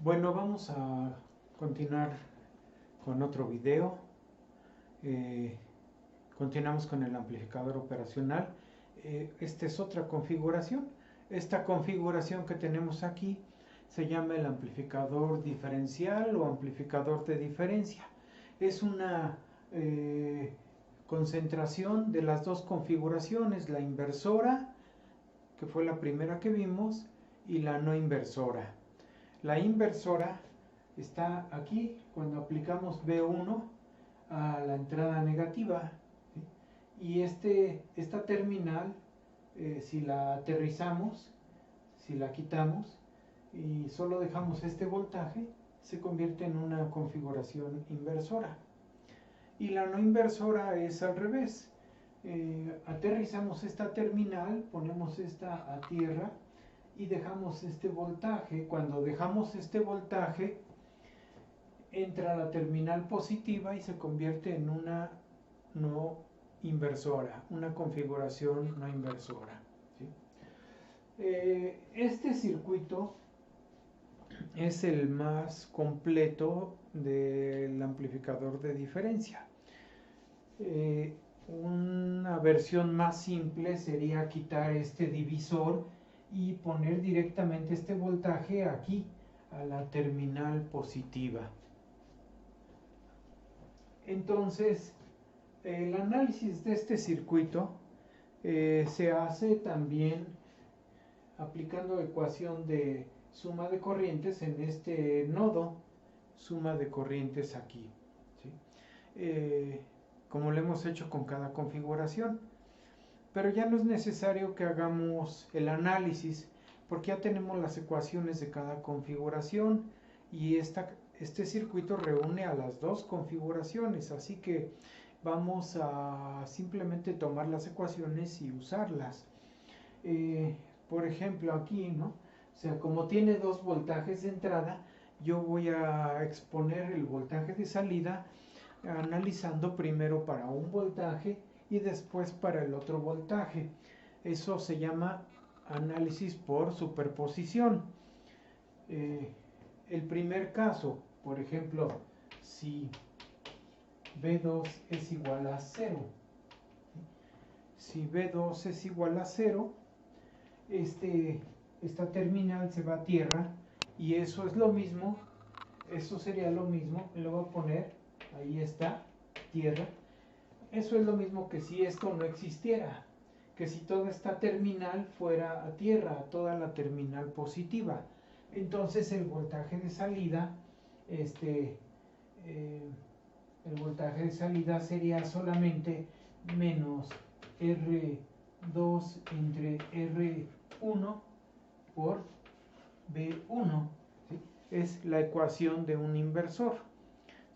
Bueno, vamos a continuar con otro video. Continuamos con el amplificador operacional. Esta es otra configuración. Esta configuración que tenemos aquí se llama el amplificador diferencial o amplificador de diferencia. Es una concentración de las dos configuraciones, la inversora, que fue la primera que vimos, y la no inversora. La inversora está aquí cuando aplicamos B1 a la entrada negativa, ¿sí? Y esta terminal, si la aterrizamos, si la quitamos y solo dejamos este voltaje, se convierte en una configuración inversora. Y la no inversora es al revés. Aterrizamos esta terminal, ponemos esta a tierra y dejamos este voltaje. Cuando dejamos este voltaje, entra la terminal positiva y se convierte en una no inversora, una configuración no inversora, ¿sí? Este circuito es el más completo del amplificador de diferencia. Una versión más simple sería quitar este divisor y poner directamente este voltaje aquí a la terminal positiva. Entonces, el análisis de este circuito se hace también aplicando ecuación de suma de corrientes en este nodo, suma de corrientes aquí, ¿sí? Como lo hemos hecho con cada configuración. Pero ya no es necesario que hagamos el análisis porque ya tenemos las ecuaciones de cada configuración y este circuito reúne a las dos configuraciones, así que vamos a simplemente tomar las ecuaciones y usarlas. Por ejemplo aquí, ¿no? O sea, como tiene dos voltajes de entrada, yo voy a exponer el voltaje de salida analizando primero para un voltaje y después para el otro voltaje. Eso se llama análisis por superposición. El primer caso, por ejemplo, si B2 es igual a 0, si B2 es igual a 0, esta terminal se va a tierra y eso es lo mismo, eso sería lo mismo, le voy a poner, ahí está, tierra. Eso es lo mismo que si esto no existiera, que si toda esta terminal fuera a tierra, toda la terminal positiva. Entonces el voltaje de salida, el voltaje de salida sería solamente menos R2 entre R1 por B1, ¿sí? Es la ecuación de un inversor,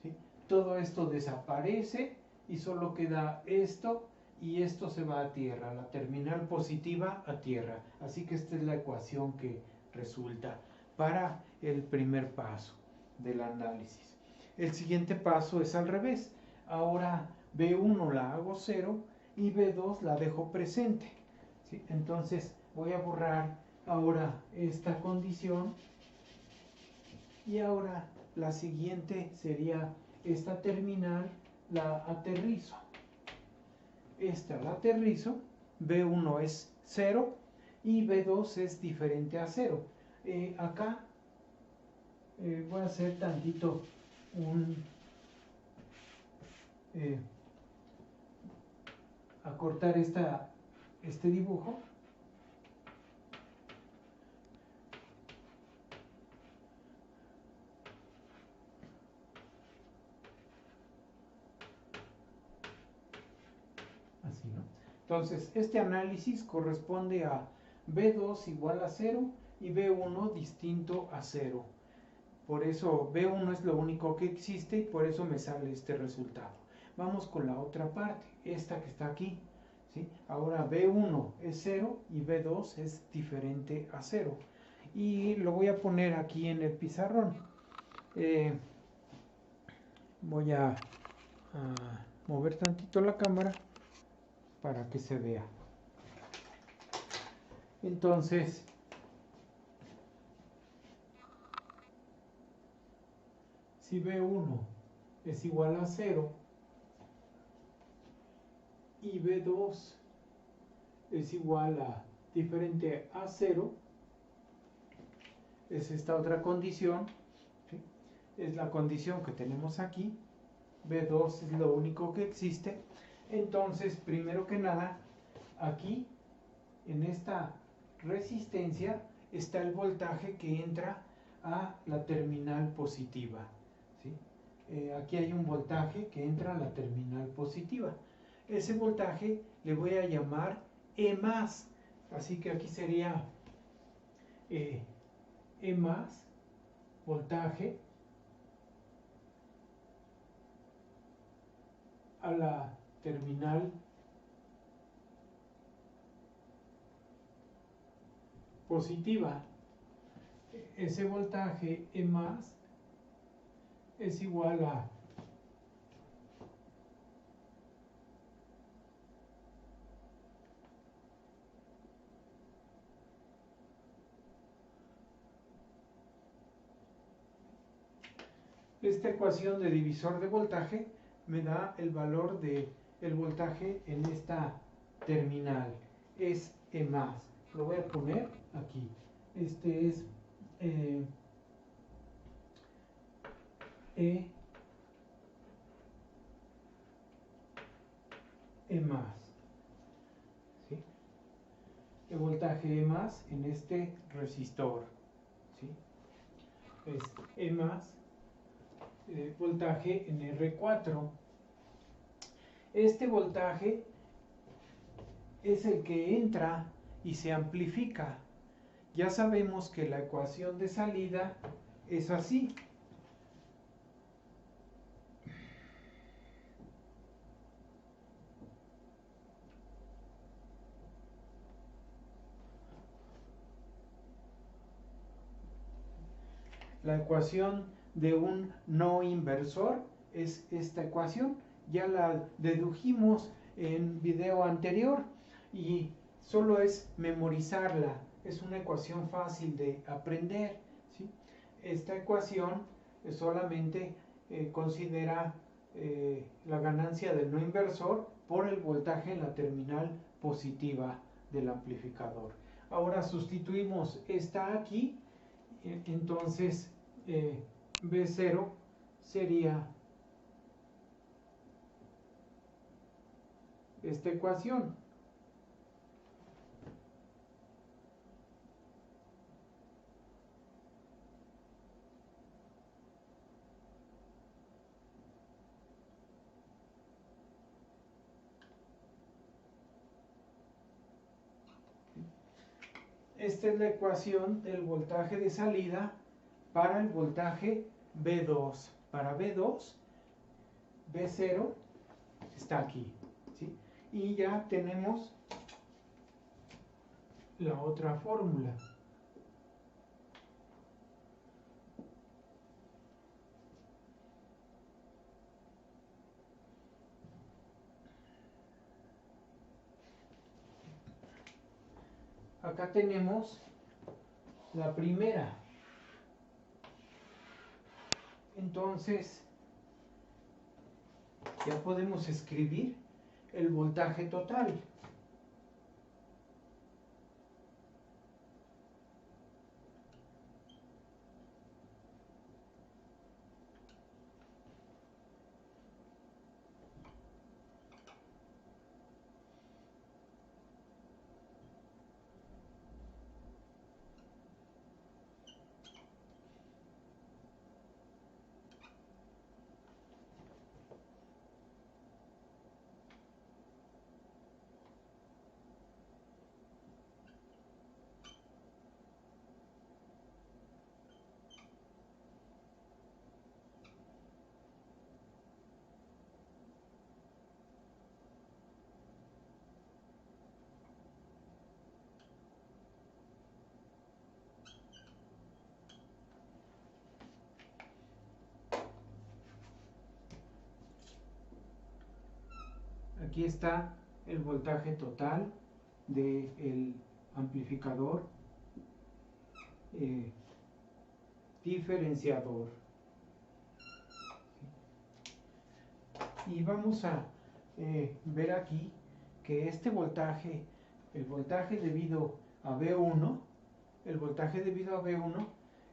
¿sí? Todo esto desaparece y solo queda esto y esto se va a tierra, la terminal positiva a tierra. Así que esta es la ecuación que resulta para el primer paso del análisis. El siguiente paso es al revés. Ahora B1 la hago 0 y B2 la dejo presente, ¿sí? Entonces voy a borrar ahora esta condición y ahora la siguiente sería esta terminal la aterrizo. Esta la aterrizo, B1 es 0 y B2 es diferente a 0. Acá voy a hacer tantito acortar este dibujo. Así, ¿no? Entonces, este análisis corresponde a B2 igual a 0 y B1 distinto a 0. Por eso B1 es lo único que existe y por eso me sale este resultado. Vamos con la otra parte, esta que está aquí, ¿sí? Ahora B1 es 0 y B2 es diferente a 0. Y lo voy a poner aquí en el pizarrón. Voy a mover tantito la cámara para que se vea. Entonces, Si B1 es igual a 0 y B2 es igual a diferente a 0, es esta otra condición, ¿sí? Es la condición que tenemos aquí. B2 es lo único que existe. Entonces, primero que nada, aquí en esta resistencia está el voltaje que entra a la terminal positiva, ¿sí? Aquí hay un voltaje que entra a la terminal positiva. Ese voltaje le voy a llamar E más, así que aquí sería E más, voltaje a la terminal positiva. Ese voltaje E más es igual a esta ecuación de divisor de voltaje me da el valor de el voltaje en esta terminal. Es E más. Lo voy a poner aquí. Este es E más, ¿sí? El voltaje E más en este resistor, ¿sí? Es E más voltaje en R4. Este voltaje es el que entra y se amplifica. Ya sabemos que la ecuación de salida es así. La ecuación de un no inversor es esta ecuación. Ya la dedujimos en video anterior y solo es memorizarla. Es una ecuación fácil de aprender, ¿sí? Esta ecuación solamente considera la ganancia del no inversor por el voltaje en la terminal positiva del amplificador. Ahora sustituimos esta aquí. Entonces B0 sería esta ecuación. Esta es la ecuación del voltaje de salida para el voltaje B2. Para B2, B0 está aquí, ¿sí? Y ya tenemos la otra fórmula. Acá tenemos la primera. Entonces, ya podemos escribir el voltaje total. Aquí está el voltaje total del amplificador diferenciador. y vamos a ver aquí que este voltaje, el voltaje debido a V1,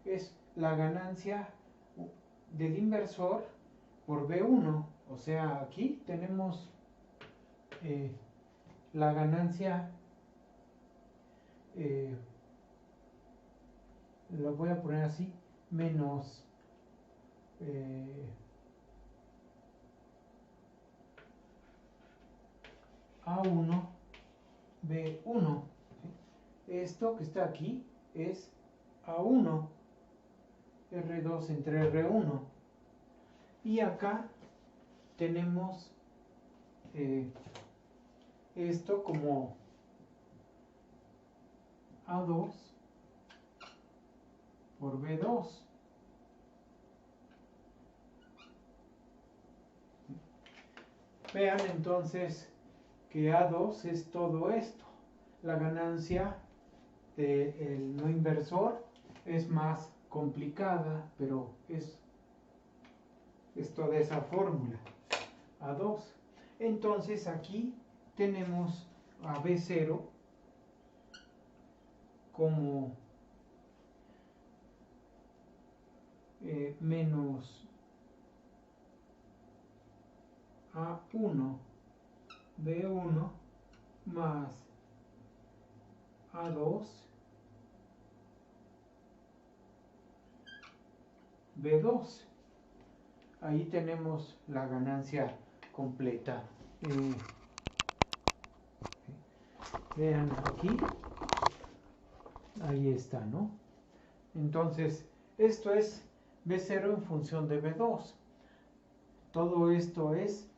es la ganancia del inversor por V1. O sea, aquí tenemos la ganancia, lo voy a poner así, menos A1 B1. ¿Sí? Esto que está aquí es A1 R2 entre R1. Y acá tenemos esto como A2 por B2. Vean entonces que A2 es todo esto. La ganancia del no inversor es más complicada, pero es toda esa fórmula. A2. Entonces aquí tenemos a B0 como menos A1 B1 más A2 B2. Ahí tenemos la ganancia completa. Vean aquí, ahí está, ¿no? Entonces, esto es B0 en función de B2. Todo esto es,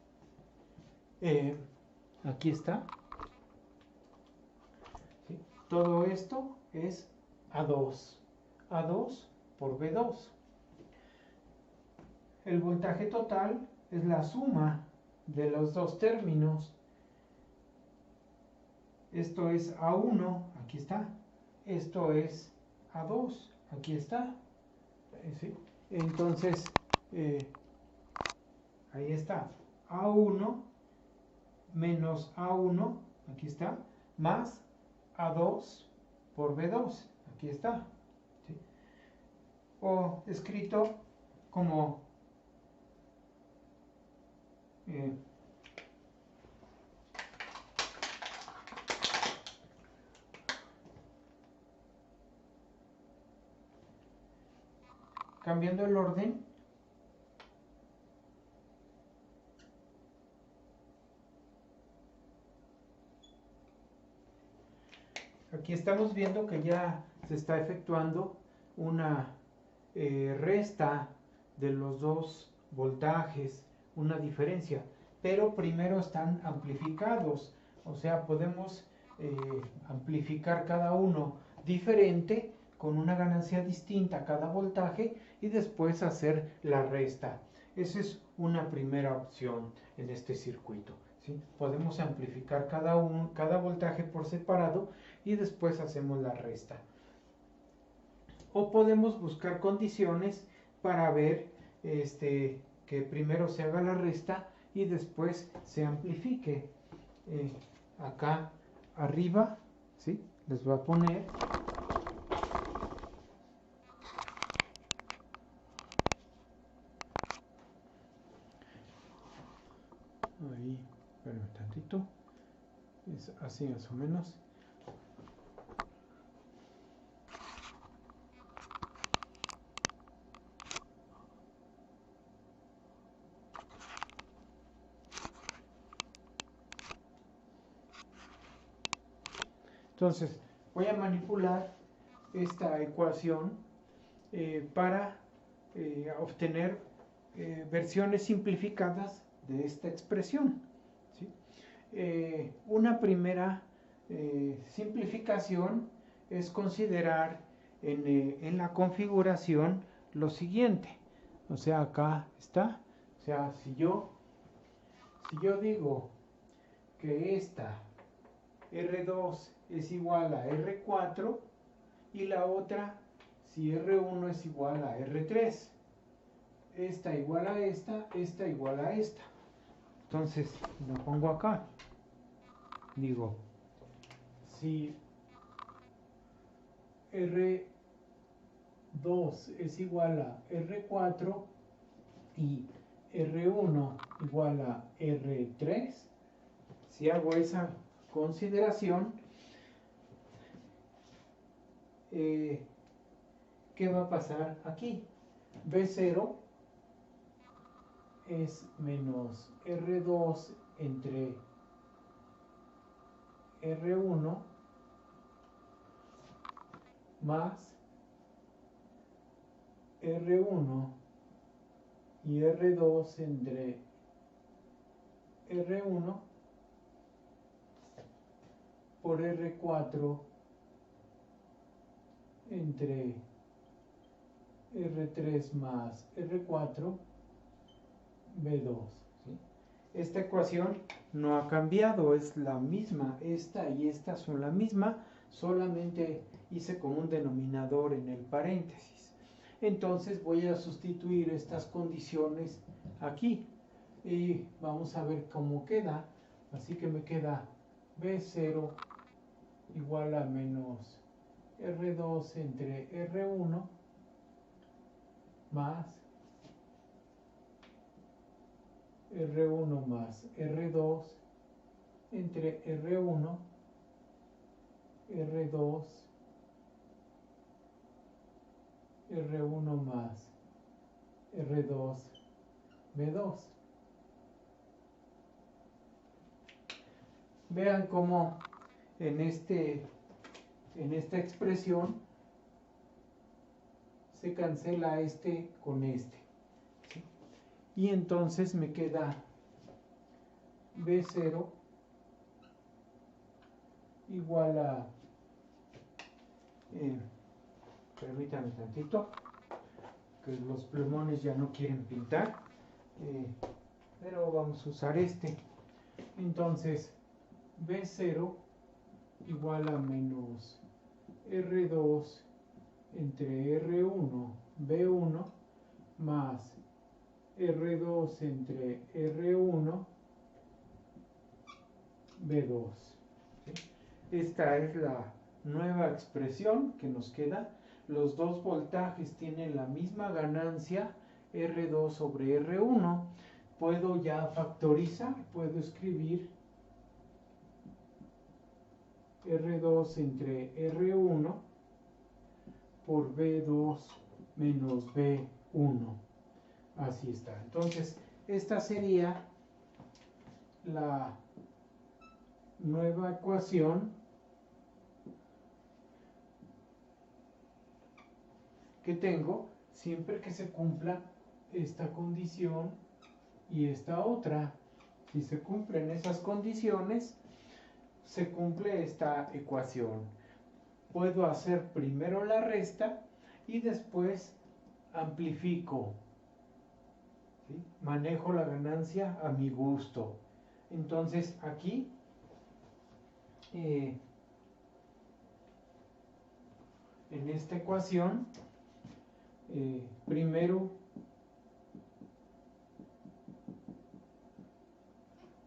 aquí está, ¿sí? Todo esto es A2 por B2. El voltaje total es la suma de los dos términos. Esto es A1, aquí está. Esto es A2, aquí está. ¿Sí? Entonces, ahí está. A1 menos A1, aquí está, más A2 por B2, aquí está. ¿Sí? O escrito como cambiando el orden, aquí estamos viendo que ya se está efectuando una resta de los dos voltajes, una diferencia, pero primero están amplificados, o sea, podemos amplificar cada uno diferente con una ganancia distinta a cada voltaje y después hacer la resta. Esa es una primera opción en este circuito. ¿Sí? Podemos amplificar cada voltaje por separado y después hacemos la resta. O podemos buscar condiciones para ver que primero se haga la resta y después se amplifique. Acá arriba, ¿sí? Les voy a poner ahí, espérame un tantito, es así más o menos. Entonces, voy a manipular esta ecuación para obtener versiones simplificadas de esta expresión. ¿Sí? Una primera simplificación es considerar en la configuración lo siguiente. O sea, acá está. O sea, si yo digo que esta R2 es igual a R4 y la otra si R1 es igual a R3, esta igual a esta igual a esta. Entonces lo pongo acá. Digo, si R2 es igual a R4 y R1 igual a R3, si hago esa consideración, ¿qué va a pasar aquí? B0 es menos R2 entre R1 más R1 y R2 entre R1 por R4 entre R3 más R4 B2. ¿Sí? Esta ecuación no ha cambiado, es la misma. Esta y esta son la misma, solamente hice como un denominador en el paréntesis. Entonces voy a sustituir estas condiciones aquí y vamos a ver cómo queda. Así que me queda B0 igual a menos R2 entre R1 más R1 más R2 entre R1, R2, R1 más R2, B2. Vean cómo en esta expresión se cancela este con este. ¿Sí? Y entonces me queda B0 igual a, permítanme tantito, que los plumones ya no quieren pintar, pero vamos a usar este. Entonces B0 igual a menos R2 entre R1 B1 más R2 entre R1 B2. ¿Sí? Esta es la nueva expresión que nos queda. Los dos voltajes tienen la misma ganancia, R2 sobre R1. Puedo ya factorizar, puedo escribir R2 entre R1 por B2 menos B1. Así está. Entonces, esta sería la nueva ecuación que tengo siempre que se cumpla esta condición y esta otra. Si se cumplen esas condiciones, se cumple esta ecuación. Puedo hacer primero la resta y después amplifico. ¿Sí? Manejo la ganancia a mi gusto. Entonces aquí en esta ecuación primero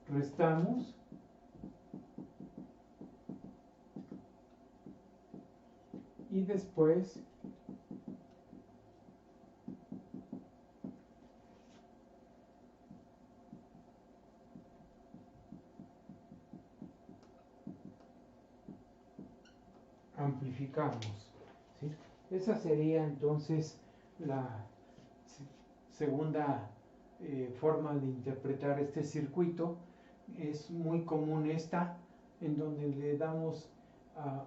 restamos y después amplificamos. ¿Sí? Esa sería entonces la segunda forma de interpretar este circuito. Es muy común esta, en donde le damos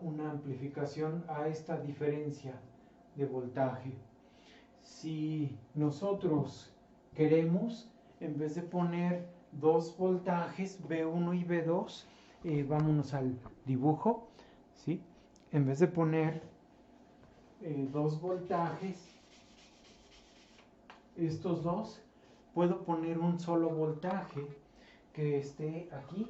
una amplificación a esta diferencia de voltaje. Si nosotros queremos, en vez de poner dos voltajes, B1 y B2, vámonos al dibujo, ¿sí? En vez de poner dos voltajes, estos dos, puedo poner un solo voltaje que esté aquí.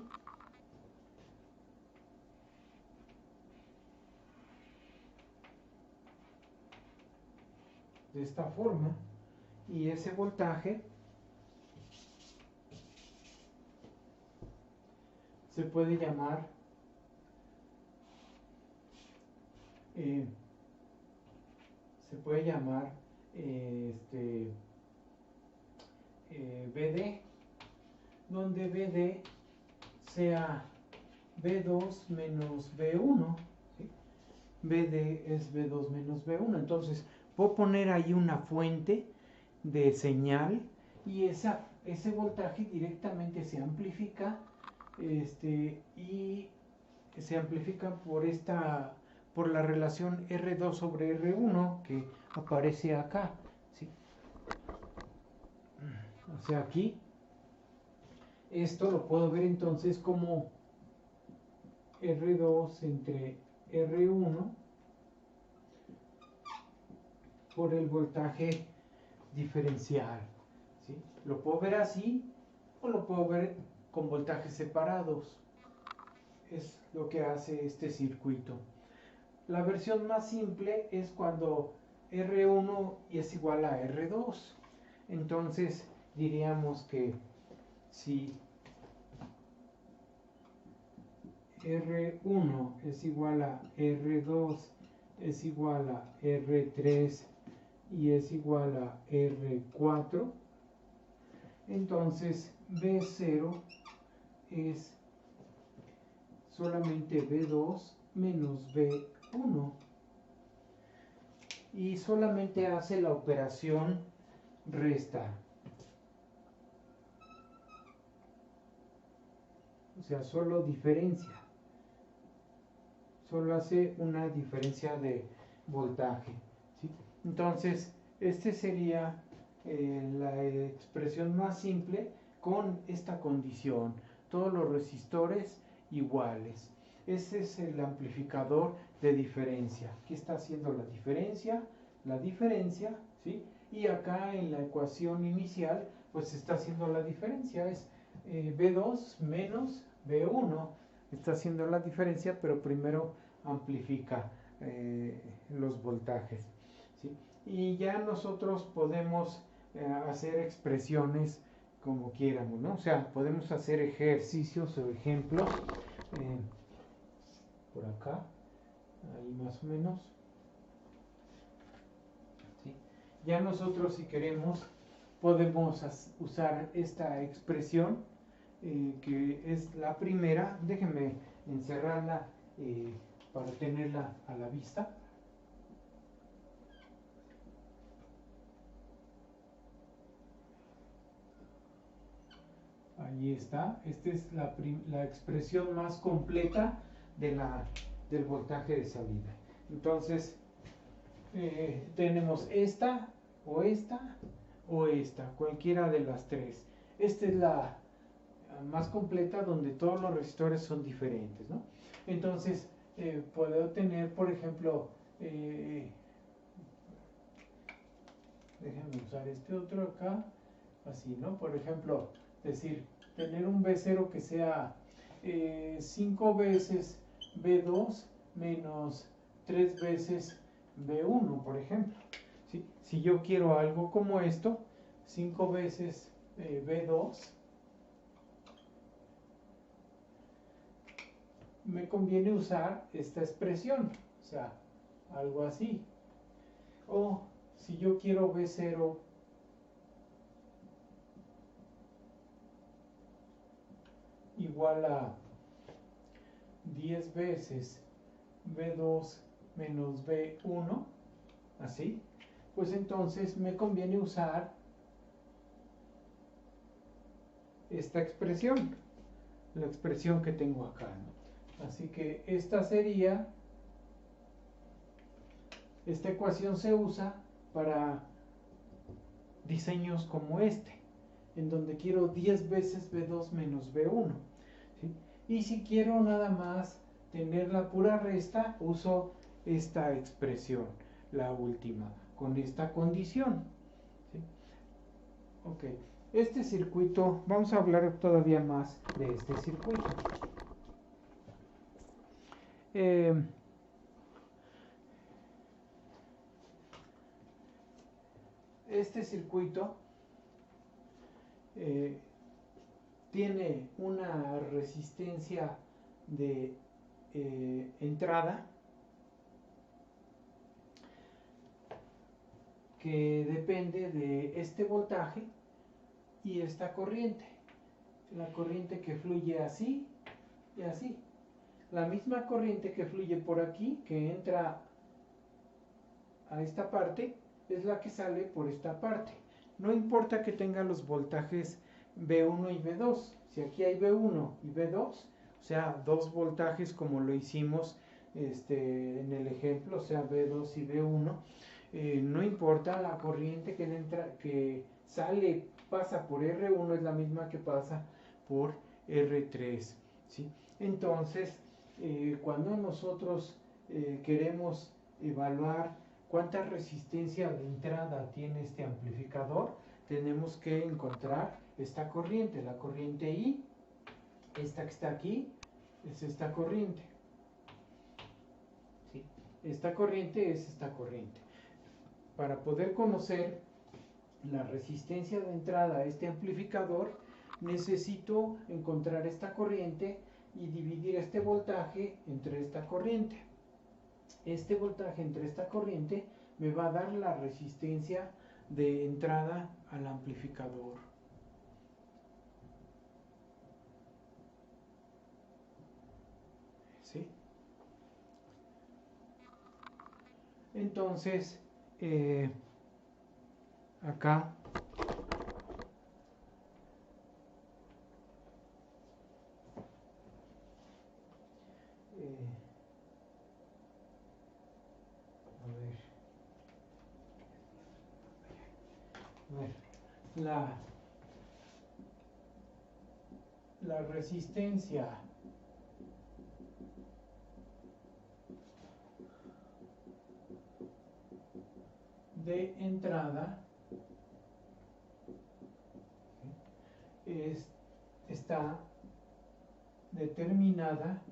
De esta forma, y ese voltaje se puede llamar eh, BD, donde BD sea B2 menos B1, ¿sí? BD es B2 menos B1, entonces puedo poner ahí una fuente de señal y ese voltaje directamente se amplifica y se amplifica por la relación R2 sobre R1 que aparece acá, ¿sí? O sea, aquí esto lo puedo ver entonces como R2 entre R1 por el voltaje diferencial, ¿sí? Lo puedo ver así o lo puedo ver con voltajes separados. Es lo que hace este circuito. La versión más simple es cuando R1 es igual a R2. Entonces diríamos que si R1 es igual a R2 es igual a R3 y es igual a R4, entonces B0 es solamente B2 menos B1 y solamente hace la operación resta. O sea, solo diferencia. Solo hace una diferencia de voltaje, ¿sí? Entonces, este sería la expresión más simple con esta condición. Todos los resistores iguales. Ese es el amplificador de diferencia. Aquí está haciendo la diferencia, ¿sí? Y acá en la ecuación inicial, pues está haciendo la diferencia. Es B2 menos B1. Está haciendo la diferencia, pero primero amplifica los voltajes, ¿sí? Y ya nosotros podemos hacer expresiones como quieramos, ¿no? O sea, podemos hacer ejercicios o ejemplos por acá, ahí más o menos, ¿sí? Ya nosotros, si queremos, podemos usar esta expresión que es la primera. Déjenme encerrarla para tenerla a la vista. Ahí está. Esta es la expresión más completa del voltaje de salida. Entonces, tenemos esta, cualquiera de las tres. Esta es la más completa donde todos los resistores son diferentes, ¿no? Entonces, puedo tener, por ejemplo, déjenme usar este otro acá, así, ¿no? Por ejemplo, decir, tener un B0 que sea 5 veces B2 menos 3 veces B1, por ejemplo, ¿sí? Si yo quiero algo como esto, 5 veces B2, me conviene usar esta expresión, o sea, algo así. O si yo quiero B0 igual a 10 veces B2 menos B1, así, pues entonces me conviene usar esta expresión, la expresión que tengo acá, ¿no? Así que esta ecuación se usa para diseños como este, en donde quiero 10 veces B2 menos B1, ¿sí? Y si quiero nada más tener la pura resta, uso esta expresión, la última, con esta condición, ¿sí? Ok, este circuito, vamos a hablar todavía más de este circuito. Este circuito tiene una resistencia de entrada que depende de este voltaje y esta corriente. La corriente que fluye así y así. La misma corriente que fluye por aquí, que entra a esta parte, es la que sale por esta parte. No importa que tenga los voltajes V1 y V2. Si aquí hay V1 y V2, o sea, dos voltajes como lo hicimos en el ejemplo, o sea, V2 y V1, no importa, la corriente que sale, pasa por R1 es la misma que pasa por R3, ¿sí? Entonces, cuando nosotros queremos evaluar cuánta resistencia de entrada tiene este amplificador, tenemos que encontrar esta corriente, la corriente I, esta que está aquí, es esta corriente. ¿Sí? Esta corriente es esta corriente. Para poder conocer la resistencia de entrada a este amplificador, necesito encontrar esta corriente y dividir este voltaje entre esta corriente. Este voltaje entre esta corriente me va a dar la resistencia de entrada al amplificador. ¿Sí? Entonces, acá la resistencia de entrada está determinada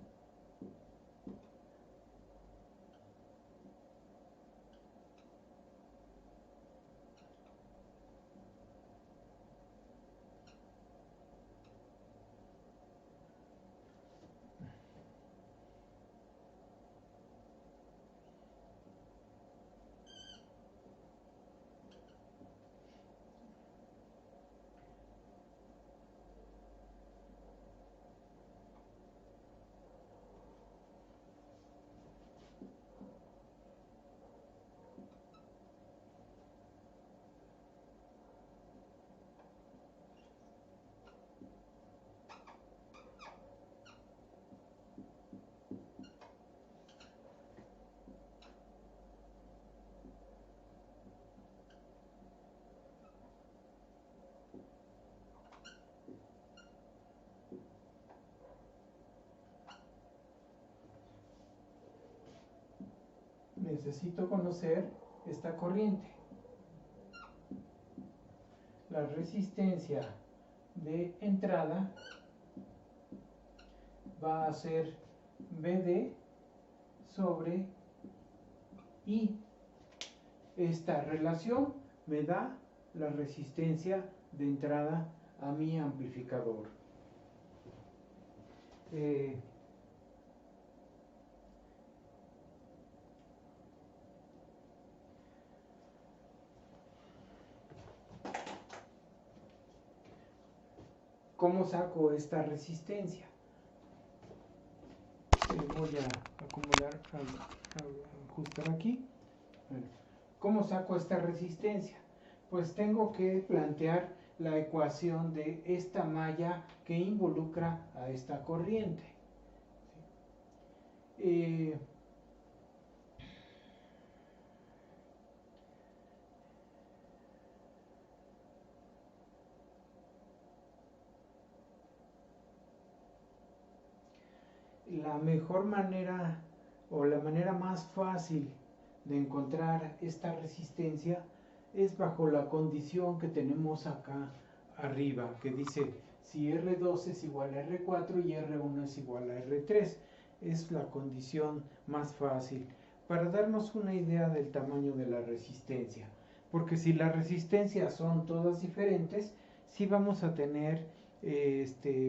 necesito conocer esta corriente. La resistencia de entrada va a ser BD sobre I. Esta relación me da la resistencia de entrada a mi amplificador. ¿Cómo saco esta resistencia? Voy a acomodar, ajustar aquí. ¿Cómo saco esta resistencia? Pues tengo que plantear la ecuación de esta malla que involucra a esta corriente. La mejor manera o la manera más fácil de encontrar esta resistencia es bajo la condición que tenemos acá arriba, que dice si R2 es igual a R4 y R1 es igual a R3. Es la condición más fácil para darnos una idea del tamaño de la resistencia, porque si las resistencias son todas diferentes, sí vamos a tener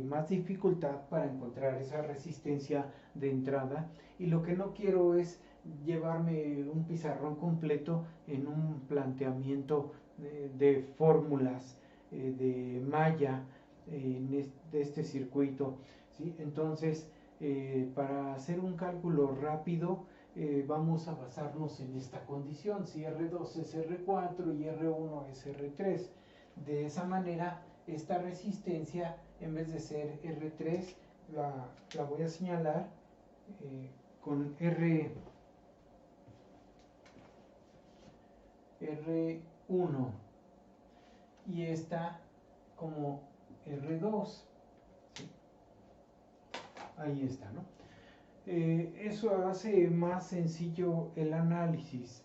más dificultad para encontrar esa resistencia de entrada, y lo que no quiero es llevarme un pizarrón completo en un planteamiento de fórmulas de malla de este circuito, ¿sí? Entonces, para hacer un cálculo rápido, vamos a basarnos en esta condición: si R2 es R4 y R1 es R3. De esa manera, esta resistencia, en vez de ser R3, la voy a señalar con R1, y esta como R2. ¿Sí? Ahí está, ¿no? Eso hace más sencillo el análisis,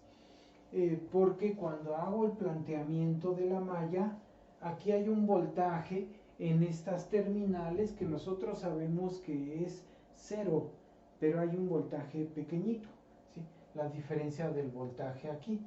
porque cuando hago el planteamiento de la malla, aquí hay un voltaje en estas terminales que nosotros sabemos que es 0, pero hay un voltaje pequeñito, ¿sí? La diferencia del voltaje aquí.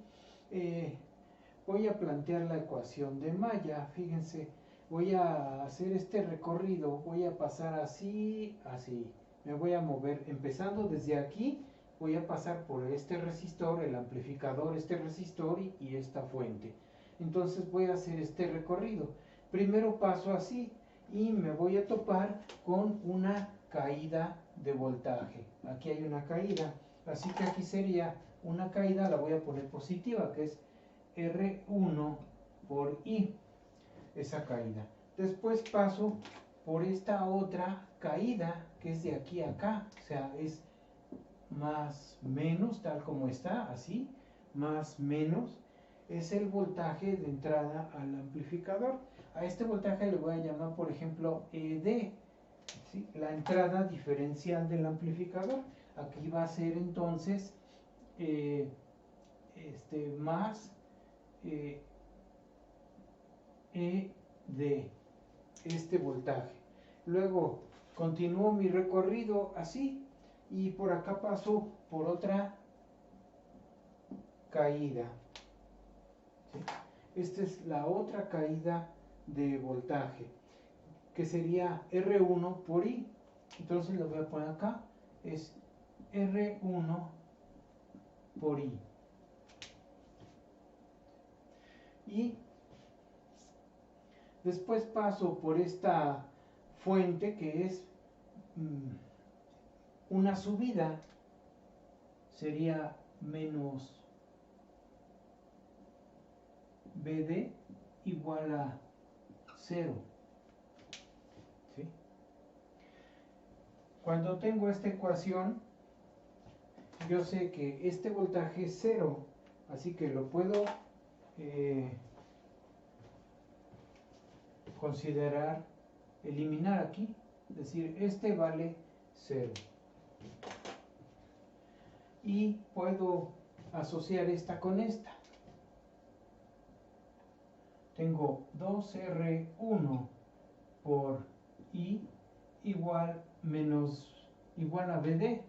Voy a plantear la ecuación de malla. Fíjense, voy a hacer este recorrido, voy a pasar así, así. Me voy a mover empezando desde aquí, voy a pasar por este resistor, el amplificador, este resistor y esta fuente. Entonces voy a hacer este recorrido. Primero paso así y me voy a topar con una caída de voltaje. Aquí hay una caída, así que aquí sería una caída, la voy a poner positiva, que es R1 por I, esa caída. Después paso por esta otra caída, que es de aquí a acá, o sea, es más menos, tal como está, así, más menos, es el voltaje de entrada al amplificador. A este voltaje le voy a llamar, por ejemplo, ED, ¿sí? La entrada diferencial del amplificador. Aquí va a ser entonces más ED, este voltaje. Luego continúo mi recorrido así, y por acá paso por otra caída, ¿sí? Esta es la otra caída de voltaje, que sería R1 por I. Entonces lo voy a poner acá, es R1 por I. Y después paso por esta fuente, que es una subida, sería menos BD igual a 0. ¿Sí? Cuando tengo esta ecuación, yo sé que este voltaje es 0, así que lo puedo considerar, eliminar aquí, es decir, este vale 0. Y puedo asociar esta con esta. Tengo 2R1 por I igual a BD.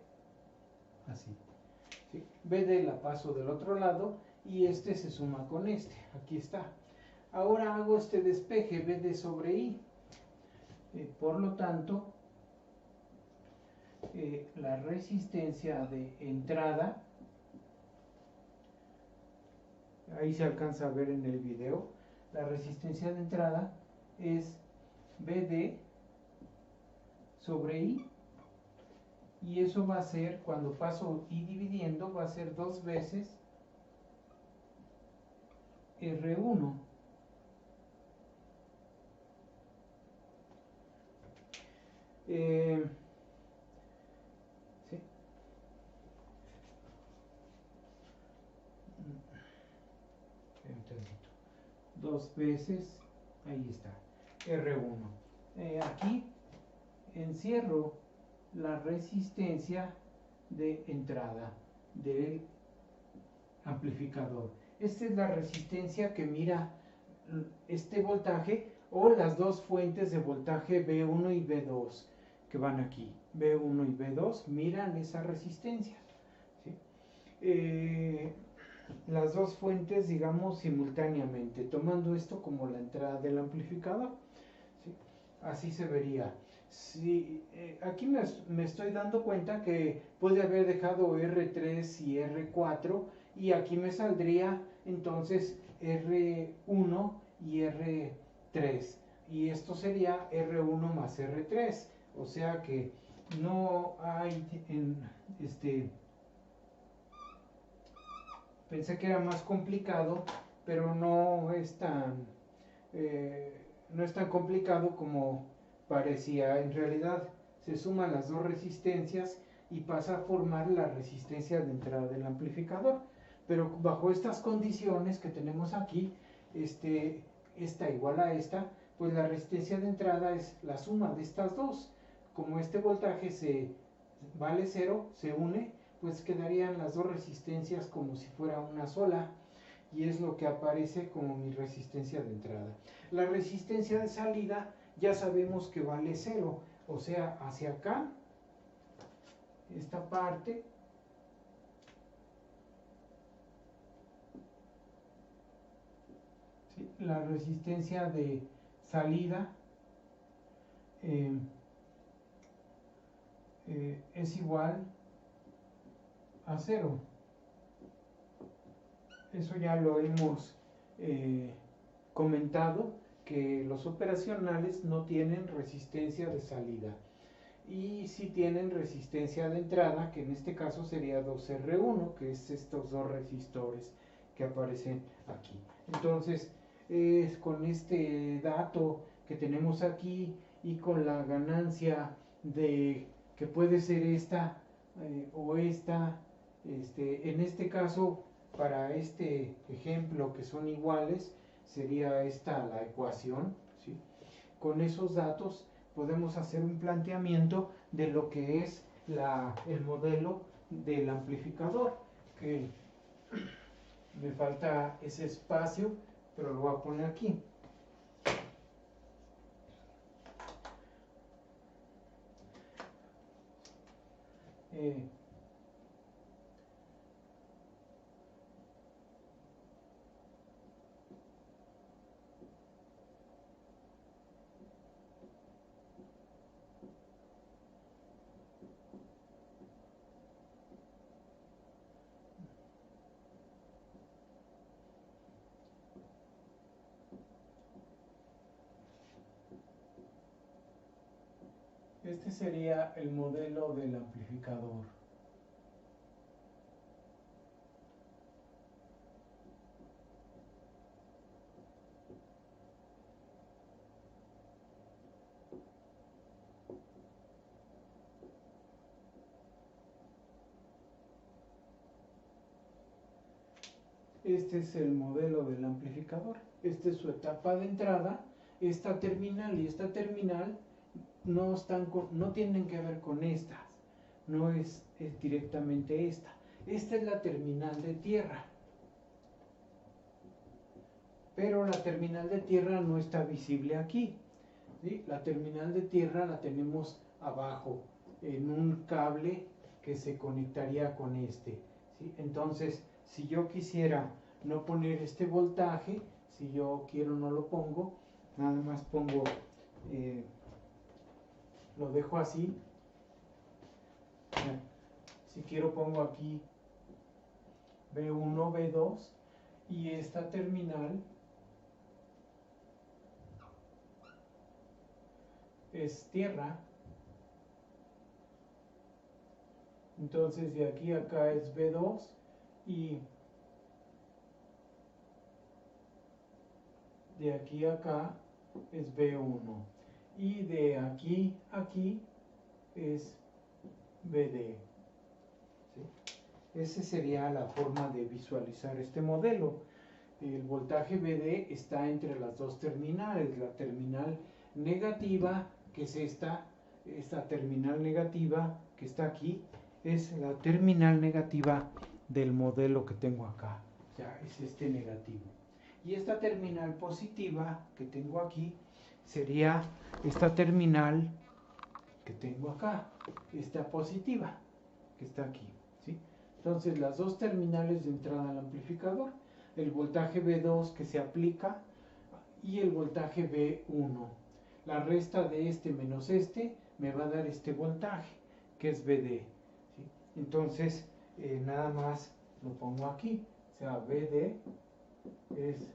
Así. ¿Sí? BD la paso del otro lado y este se suma con este. Aquí está. Ahora hago este despeje BD sobre I. Por lo tanto, la resistencia de entrada, ahí se alcanza a ver en el video, la resistencia de entrada es BD sobre I, y eso va a ser, cuando paso I dividiendo, va a ser 2 veces R1. ¿Sí? 2 veces, ahí está, R1. Aquí encierro la resistencia de entrada del amplificador. Esta es la resistencia que mira este voltaje, o las dos fuentes de voltaje B1 y B2 que van aquí. B1 y B2 miran esa resistencia, ¿sí? Las dos fuentes, digamos, simultáneamente, tomando esto como la entrada del amplificador, ¿sí? así se vería. Si, aquí me estoy dando cuenta que puede haber dejado R3 y R4 y aquí me saldría entonces R1 y R3 y esto sería R1 más R3, o sea que no hay pensé que era más complicado, pero eh, no es tan complicado como parecía. En realidad se suman las dos resistencias y pasa a formar la resistencia de entrada del amplificador. Pero bajo estas condiciones que tenemos aquí, esta igual a esta, pues la resistencia de entrada es la suma de estas dos. Como este voltaje vale cero, se une, pues quedarían las dos resistencias como si fuera una sola y es lo que aparece como mi resistencia de entrada. La resistencia de salida ya sabemos que vale cero, o sea, hacia acá, esta parte, ¿sí? La resistencia de salida es igual a cero. Eso ya lo hemos comentado, que los operacionales no tienen resistencia de salida y sí tienen resistencia de entrada, que en este caso sería 2R1, que es estos dos resistores que aparecen aquí. Entonces, con este dato que tenemos aquí y con la ganancia de que puede ser esta o esta, en este caso, para este ejemplo que son iguales, sería esta la ecuación, ¿sí? Con esos datos podemos hacer un planteamiento de lo que es el modelo del amplificador, que me falta ese espacio, pero lo voy a poner aquí. Eh, Este sería el modelo del amplificador. Este es el modelo del amplificador. Esta es su etapa de entrada. Esta terminal y esta terminal no tienen que ver con estas. No es directamente esta. Esta es la terminal de tierra. Pero la terminal de tierra no está visible aquí, ¿sí? La terminal de tierra la tenemos abajo, en un cable que se conectaría con este, ¿sí? Entonces, si yo quisiera no poner este voltaje, si yo quiero no lo pongo, nada más pongo, lo dejo así. Si quiero pongo aquí B1, B2 y esta terminal es tierra. Entonces de aquí a acá es B2 y de aquí a acá es B1 y de aquí a aquí es BD, ¿sí? Esa sería la forma de visualizar este modelo. El voltaje BD está entre las dos terminales, la terminal negativa, que es esta terminal negativa que está aquí, es la terminal negativa del modelo que tengo acá, o sea, es este negativo. Y esta terminal positiva que tengo aquí sería esta terminal que tengo acá, esta positiva que está aquí, ¿sí? Entonces las dos terminales de entrada al amplificador, el voltaje B2 que se aplica y el voltaje B1. la resta de este menos este me va a dar este voltaje, que es VD. ¿Sí? Entonces, nada más lo pongo aquí. O sea, VD es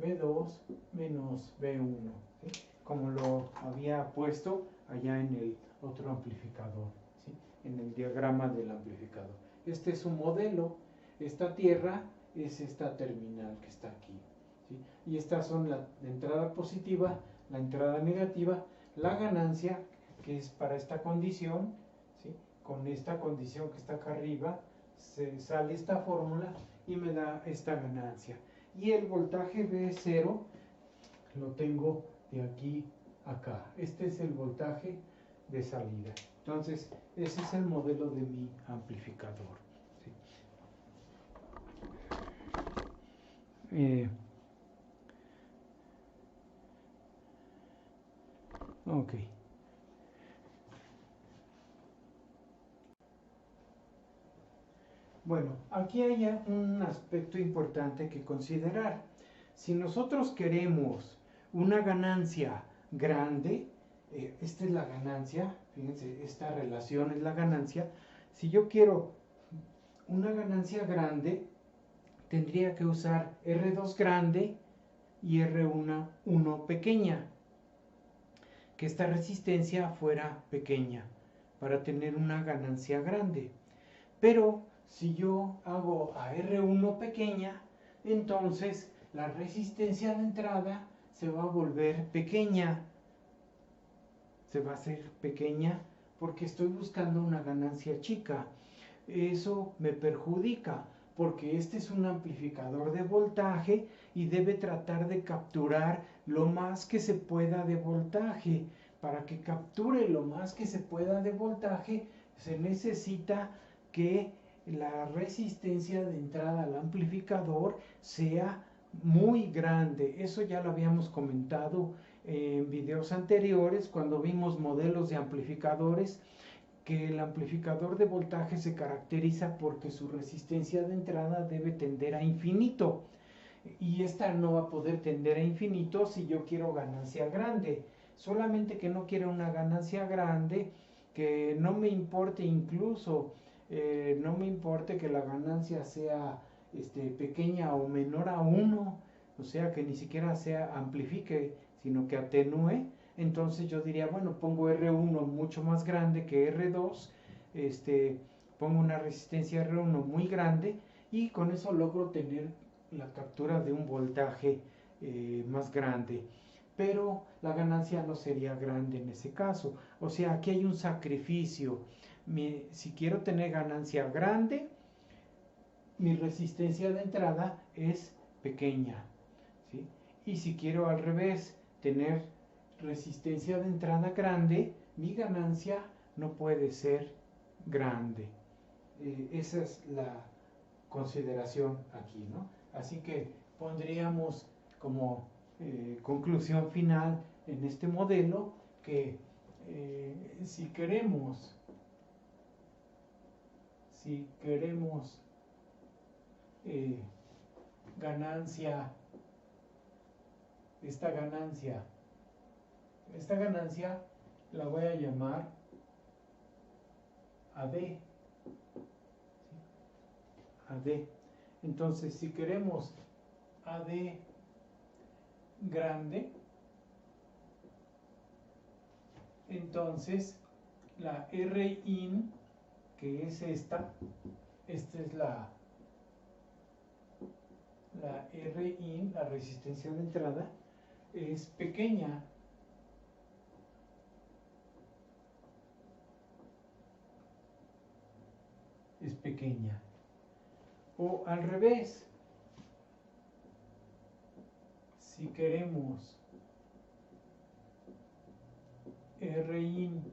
V2 menos V1, ¿sí? Como lo había puesto allá en el otro amplificador, ¿sí? En el diagrama del amplificador. Este es un modelo. Esta tierra es esta terminal que está aquí, ¿sí? Y estas son la entrada positiva, la entrada negativa, la ganancia, que es para esta condición, ¿sí? Con esta condición que está acá arriba, se sale esta fórmula y me da esta ganancia. Y el voltaje V0 lo tengo de aquí a acá. Este es el voltaje de salida. Entonces, ese es el modelo de mi amplificador. ¿Sí? Ok. Bueno, aquí hay un aspecto importante que considerar. Si nosotros queremos una ganancia grande, esta es la ganancia, fíjense, esta relación es la ganancia. Si yo quiero una ganancia grande, tendría que usar R2 grande y R1 pequeña, que esta resistencia fuera pequeña para tener una ganancia grande. Pero si yo hago a R1 pequeña, entonces la resistencia de entrada se va a volver pequeña. Se va a hacer pequeña porque estoy buscando una ganancia chica. Eso me perjudica porque este es un amplificador de voltaje y debe tratar de capturar lo más que se pueda de voltaje. Para que capture lo más que se pueda de voltaje, se necesita que la resistencia de entrada al amplificador sea muy grande. Eso ya lo habíamos comentado en videos anteriores cuando vimos modelos de amplificadores, que el amplificador de voltaje se caracteriza porque su resistencia de entrada debe tender a infinito, y esta no va a poder tender a infinito si yo quiero ganancia grande. Solamente que no quiero una ganancia grande, que no me importe incluso, no me importe que la ganancia sea pequeña o menor a 1, o sea que ni siquiera sea amplifique, sino que atenúe. Entonces yo diría, bueno, pongo R1 mucho más grande que R2, pongo una resistencia R1 muy grande y con eso logro tener la captura de un voltaje más grande. Pero la ganancia no sería grande en ese caso. O sea, aquí hay un sacrificio. Si quiero tener ganancia grande, mi resistencia de entrada es pequeña, ¿sí? Y si quiero al revés, tener resistencia de entrada grande, mi ganancia no puede ser grande. Esa es la consideración aquí, ¿no? Así que pondríamos como conclusión final en este modelo que si queremos ganancia, esta ganancia la voy a llamar AD, ¿sí? AD. Entonces, si queremos AD grande, entonces la Rin, que es esta es la Rin, la resistencia de entrada, es pequeña. Es pequeña. O al revés, si queremos Rin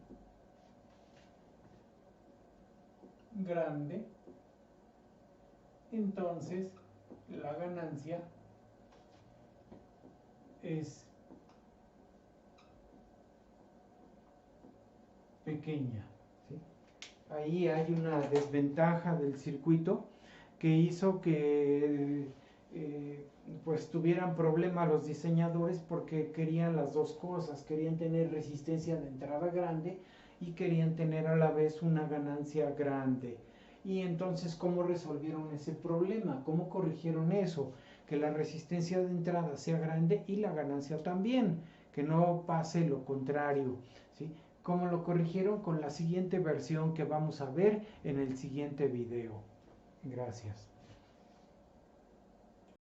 grande, entonces la ganancia es pequeña, ¿sí? Ahí hay una desventaja del circuito que hizo que pues tuvieran problema los diseñadores porque querían las dos cosas, querían tener resistencia de entrada grande y querían tener a la vez una ganancia grande. Y entonces, ¿cómo resolvieron ese problema? ¿Cómo corrigieron eso? Que la resistencia de entrada sea grande y la ganancia también, que no pase lo contrario, ¿sí? ¿Cómo lo corrigieron? Con la siguiente versión que vamos a ver en el siguiente video. Gracias.